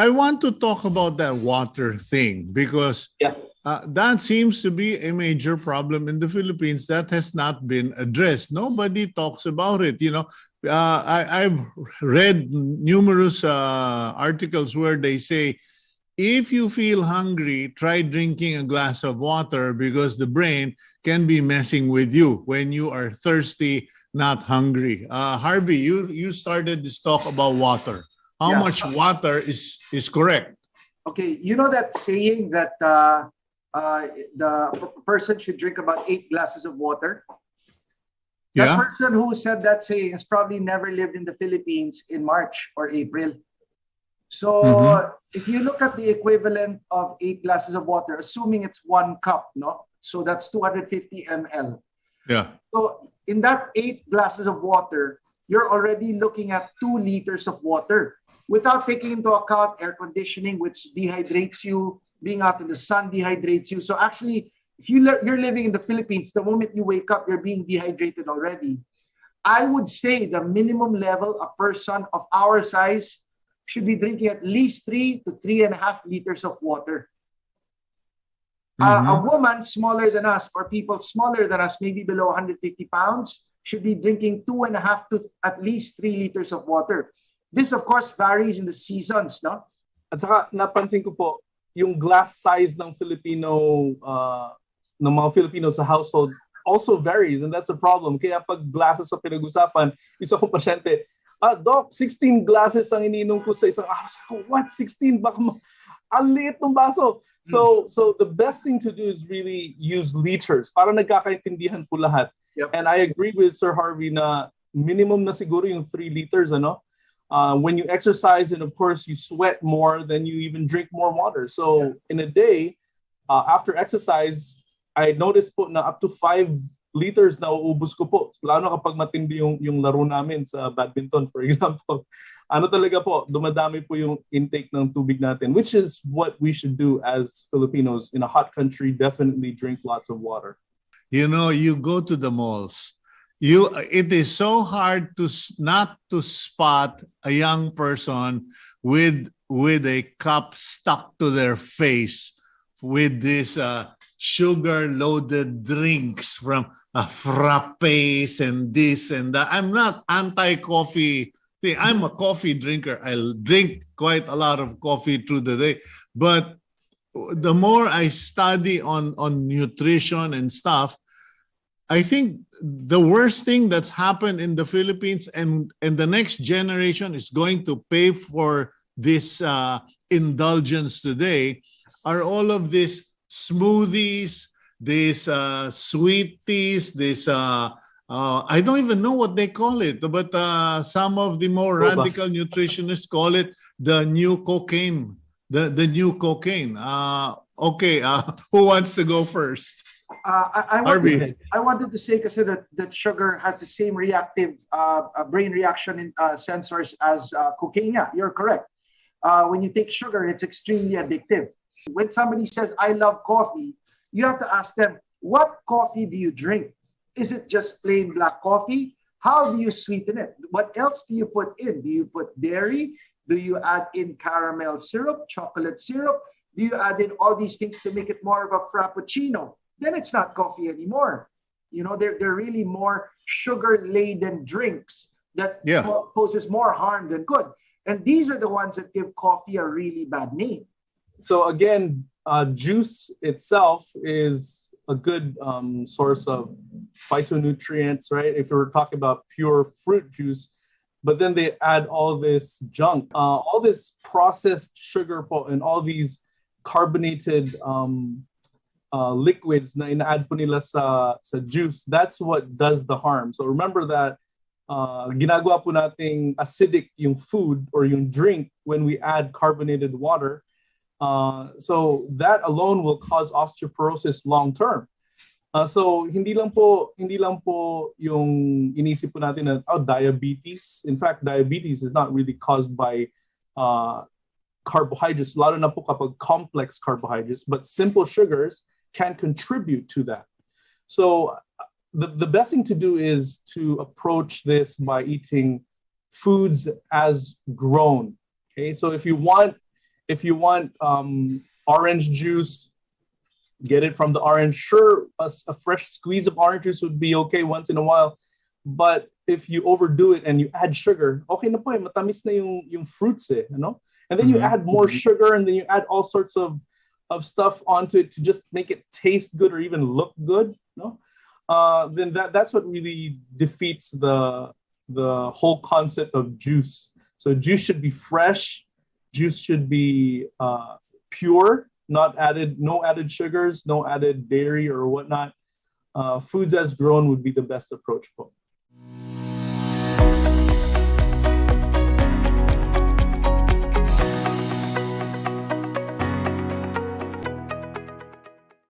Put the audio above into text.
I want to talk about that water thing because Yeah. that seems to be a major problem in the Philippines that has not been addressed. Nobody talks about it. I've read numerous articles where they say, if you feel hungry, try drinking a glass of water because the brain can be messing with you when you are thirsty, not hungry. Harvey, you started this talk about water. How Yeah. much water is correct? Okay, you know that saying that the person should drink about 8 glasses of water? That Yeah. person who said that saying has probably never lived in the Philippines in March or April. So if you look at the equivalent of 8 glasses of water, assuming it's 1 cup, no? So that's 250 ml. Yeah. So in that 8 glasses of water, you're already looking at 2 liters of water without taking into account air conditioning, which dehydrates you, being out in the sun dehydrates you. So actually, if you're living in the Philippines, the moment you wake up, you're being dehydrated already. I would say the minimum level a person of our size should be drinking at least 3 to 3.5 liters of water. A woman smaller than us or people smaller than us, maybe below 150 pounds, should be drinking 2.5 to at least 3 liters of water. This, of course, varies in the seasons, no? At saka napansin ko po, yung glass size ng ng mga Filipino sa household also varies, and that's a problem. Kaya pag glasses sa pinag-usapan, isa kong pasyente, Doc, 16 glasses ang ininom ko sa isang araw. So, what? 16? Baka ang liit ng baso. So the best thing to do is really use liters para nagkakaintindihan po lahat. Yep. And I agree with Sir Harvey na minimum na siguro yung 3 liters, ano? When you exercise and of course you sweat more, then you even drink more water. So in a day, after exercise, I noticed po na up to 5 liters na uubos ko po. Lalo na kapag matindi yung laro namin sa badminton, for example. Ano talaga po, dumadami po yung intake ng tubig natin, which is what we should do as Filipinos in a hot country. Definitely drink lots of water. You know, you go to the malls. It is so hard not to spot a young person with a cup stuck to their face with this sugar-loaded drinks from frappes and this and that. I'm not anti-coffee. I'm a coffee drinker. I'll drink quite a lot of coffee through the day. But the more I study on nutrition and stuff, I think the worst thing that's happened in the Philippines and the next generation is going to pay for this indulgence today are all of these smoothies, these sweeties, this I don't even know what they call it, but some of the more radical nutritionists call it the new cocaine. The new cocaine. Okay, who wants to go first? I wanted to say kasi that sugar has the same reactive brain reaction in sensors as cocaine. Yeah, you're correct. When you take sugar, it's extremely addictive. When somebody says, I love coffee, you have to ask them, what coffee do you drink? Is it just plain black coffee? How do you sweeten it? What else do you put in? Do you put dairy? Do you add in caramel syrup, chocolate syrup? Do you add in all these things to make it more of a frappuccino? Then it's not coffee anymore. You know, they're really more sugar-laden drinks that poses more harm than good. And these are the ones that give coffee a really bad name. So again, juice itself is a good source of phytonutrients, right? If we're talking about pure fruit juice, but then they add all this junk, all this processed sugar and all these carbonated liquids na ina-add po nila sa juice. That's what does the harm. So remember that ginagawa po nating acidic yung food or yung drink when we add carbonated water. So that alone will cause osteoporosis long term. So hindi lang po yung inisip po natin na diabetes. In fact, diabetes is not really caused by carbohydrates, lalo na po kapag complex carbohydrates, but simple sugars can contribute to that. So the best thing to do is to approach this by eating foods as grown. Okay, so if you want If you want orange juice, get it from the orange. Sure, a fresh squeeze of orange juice would be okay once in a while. But if you overdo it and you add sugar, okay na po, matamis na yung fruits eh, you know? And then you add more sugar, and then you add all sorts of stuff onto it to just make it taste good or even look good, you know? Then that's what really defeats the whole concept of juice. So juice should be fresh. Juice should be pure, no added sugars, no added dairy or whatnot. Foods as grown would be the best approach.